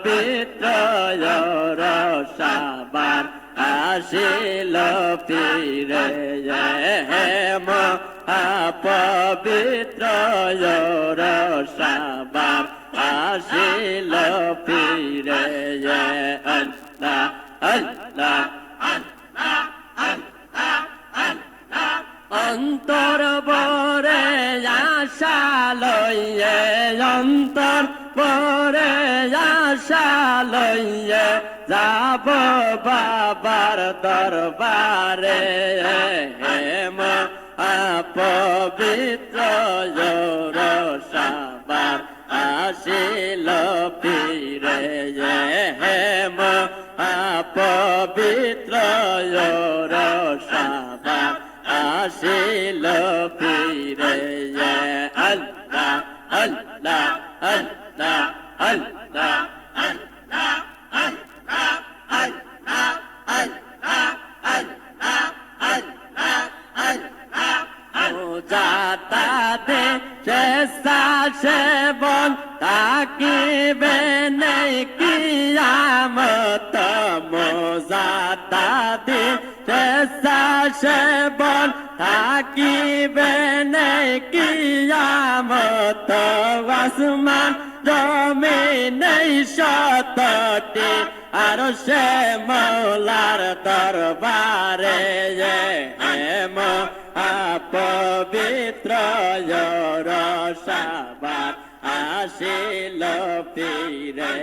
পবিত্র রসাবার আসিল ফিরে মহাপবিত্র রসাবার আসিল ফিরে আল্লাহ আল্লাহ অন্তর বরে আশা লইয়ে অন্তর বরে আশা লইয়ে যাব বাবার দরবারে পবিত্র রসাবার আসিল ফিরে পবিত্র রসাবার আসিল ফিরে আল্লাহ আল্লাহ আল্লাহ আল্লাহ যাতা দে চেষ্টা সেবন তাকিবে নেই কিয়ামত মোজাতা দে চেষ্টা সেবন তাকিবে নেই কিয়ামত আসমান জমিনে শতটি আর সে মৌলার দরবারে পবিত্র রসাবার আসিল ফিরে